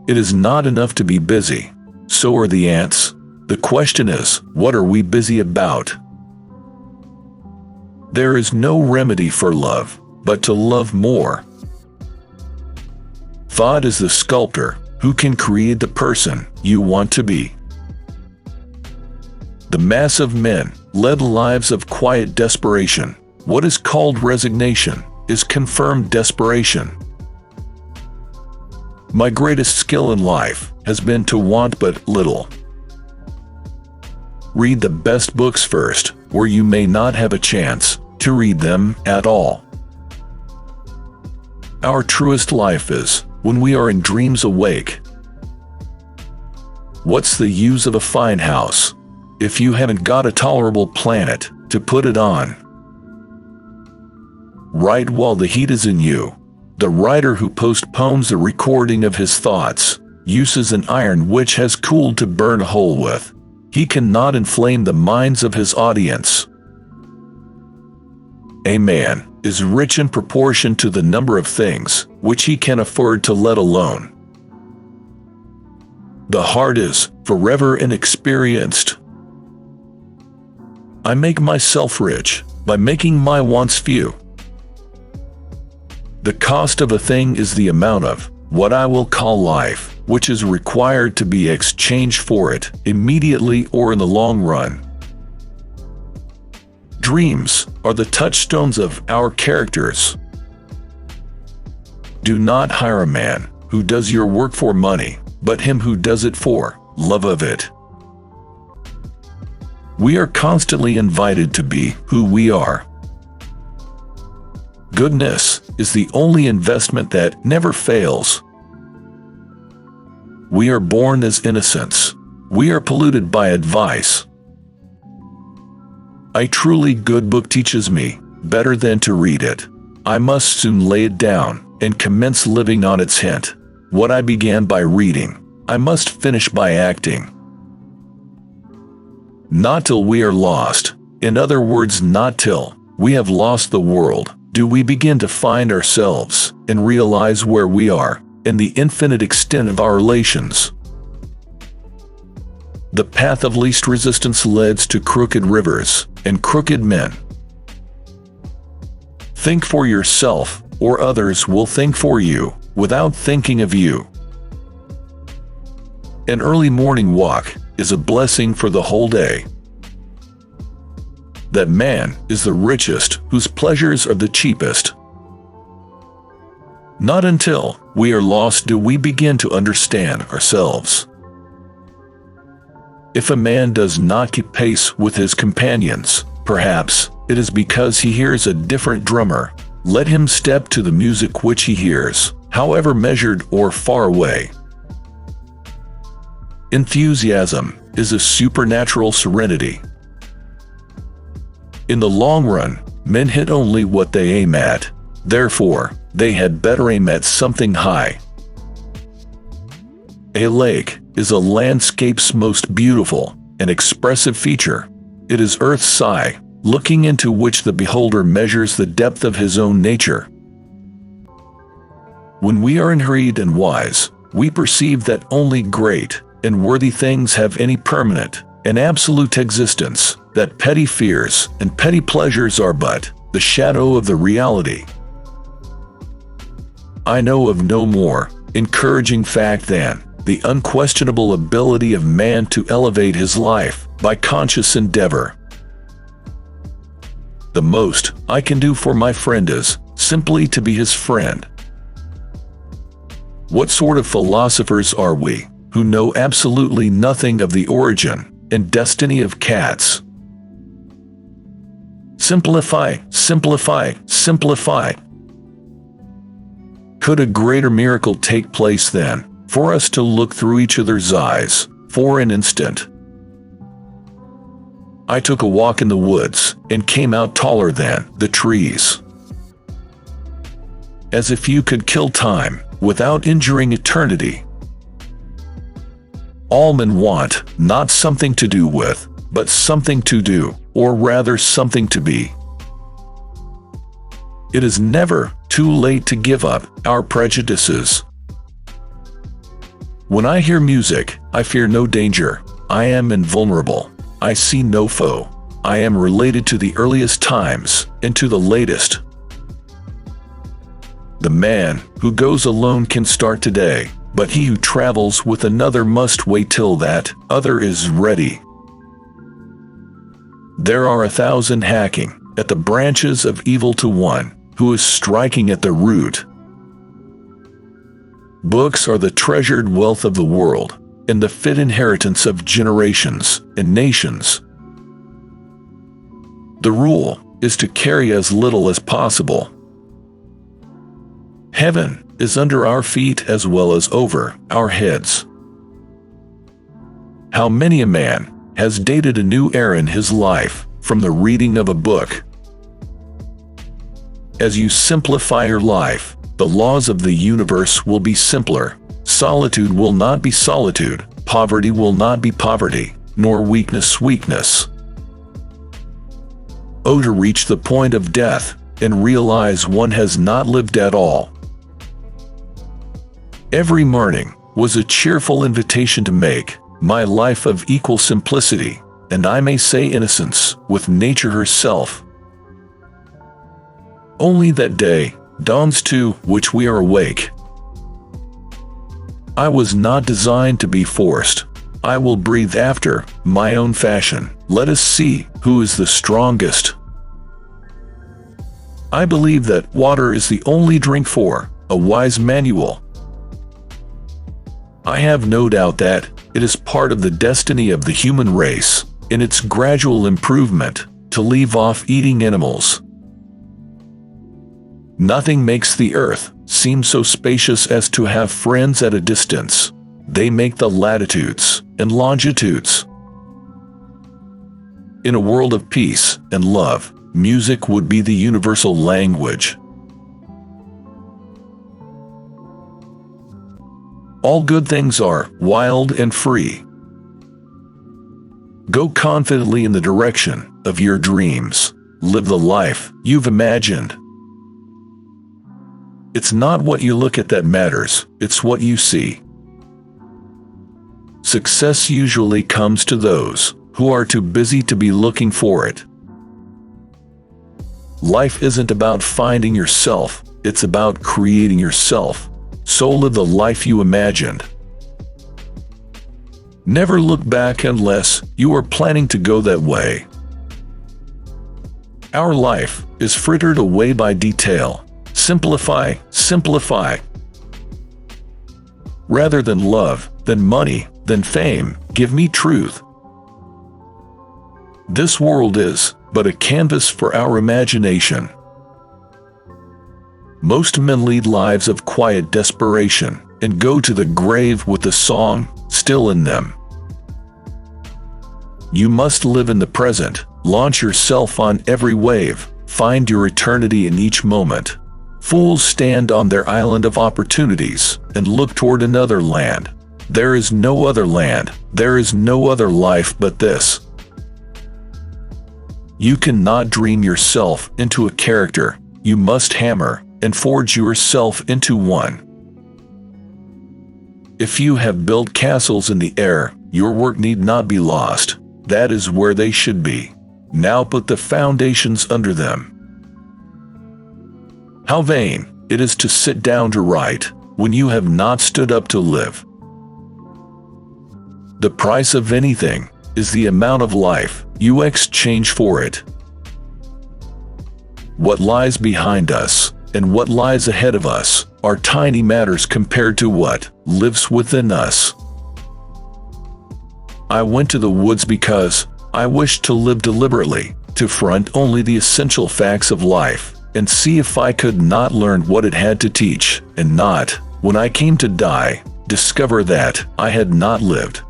It is not enough to be busy. So are the ants. The question is, what are we busy about? There is no remedy for love, but to love more. Thought is the sculptor who can create the person you want to be. The mass of men led lives of quiet desperation. What is called resignation is confirmed desperation. My greatest skill in life has been to want but little. Read the best books first, or you may not have a chance to read them at all. Our truest life is when we are in dreams awake. What's the use of a fine house if you haven't got a tolerable planet to put it on? Write while the heat is in you. The writer who postpones the recording of his thoughts uses an iron which has cooled to burn a hole with. He cannot inflame the minds of his audience. A man is rich in proportion to the number of things which he can afford to let alone. The heart is forever inexperienced. I make myself rich by making my wants few. The cost of a thing is the amount of what I will call life, which is required to be exchanged for it, immediately or in the long run. Dreams are the touchstones of our characters. Do not hire a man who does your work for money, but him who does it for love of it. We are constantly invited to be who we are. Goodness is the only investment that never fails. We are born as innocents. We are polluted by advice. A truly good book teaches me better than to read it. I must soon lay it down and commence living on its hint. What I began by reading, I must finish by acting. Not till we are lost, in other words, not till we have lost the world, do we begin to find ourselves and realize where we are and the infinite extent of our relations. The path of least resistance leads to crooked rivers and crooked men. Think for yourself, or others will think for you without thinking of you. An early morning walk is a blessing for the whole day. That man is the richest whose pleasures are the cheapest. Not until we are lost do we begin to understand ourselves. If a man does not keep pace with his companions, perhaps it is because he hears a different drummer. Let him step to the music which he hears, however measured or far away. Enthusiasm is a supernatural serenity. In the long run, men hit only what they aim at. Therefore, they had better aim at something high. A lake is a landscape's most beautiful and expressive feature. It is Earth's eye, looking into which the beholder measures the depth of his own nature. When we are unhurried and wise, we perceive that only great and worthy things have any permanent and absolute existence, that petty fears and petty pleasures are but the shadow of the reality. I know of no more encouraging fact than the unquestionable ability of man to elevate his life by conscious endeavor. The most I can do for my friend is simply to be his friend. What sort of philosophers are we, who know absolutely nothing of the origin and destiny of cats? Simplify, simplify, simplify. Could a greater miracle take place than for us to look through each other's eyes for an instant? I took a walk in the woods and came out taller than the trees. As if you could kill time without injuring eternity. All men want not something to do with, but something to do, or rather something to be. It is never too late to give up our prejudices. When I hear music, I fear no danger. I am invulnerable. I see no foe. I am related to the earliest times and to the latest. The man who goes alone can start today, but he who travels with another must wait till that other is ready. There are 1,000 hacking at the branches of evil to one who is striking at the root. Books are the treasured wealth of the world and the fit inheritance of generations and nations. The rule is to carry as little as possible. Heaven is under our feet as well as over our heads. How many a man has dated a new era in his life from the reading of a book? As you simplify your life, the laws of the universe will be simpler. Solitude will not be solitude, poverty will not be poverty, nor weakness weakness. Oh, to reach the point of death and realize one has not lived at all. Every morning was a cheerful invitation to make my life of equal simplicity, and I may say innocence, with nature herself. Only that day dawns to which we are awake. I was not designed to be forced. I will breathe after my own fashion. Let us see who is the strongest. I believe that water is the only drink for a wise manual. I have no doubt that it is part of the destiny of the human race, in its gradual improvement, to leave off eating animals. Nothing makes the earth seem so spacious as to have friends at a distance. They make the latitudes and longitudes. In a world of peace and love, music would be the universal language. All good things are wild and free. Go confidently in the direction of your dreams. Live the life you've imagined. It's not what you look at that matters, it's what you see. Success usually comes to those who are too busy to be looking for it. Life isn't about finding yourself, it's about creating yourself. So live the life you imagined. Never look back unless you are planning to go that way. Our life is frittered away by detail. Simplify, simplify. Rather than love, than money, than fame, give me truth. This world is but a canvas for our imagination. Most men lead lives of quiet desperation and go to the grave with the song still in them. You must live in the present, launch yourself on every wave, find your eternity in each moment. Fools stand on their island of opportunities and look toward another land. There is no other land, there is no other life but this. You cannot dream yourself into a character, you must hammer and forge yourself into one. If you have built castles in the air, your work need not be lost. That is where they should be. Now put the foundations under them. How vain it is to sit down to write when you have not stood up to live. The price of anything is the amount of life you exchange for it. What lies behind us and what lies ahead of us are tiny matters compared to what lives within us. I went to the woods because I wished to live deliberately, to front only the essential facts of life, and see if I could not learn what it had to teach, and not, when I came to die, discover that I had not lived.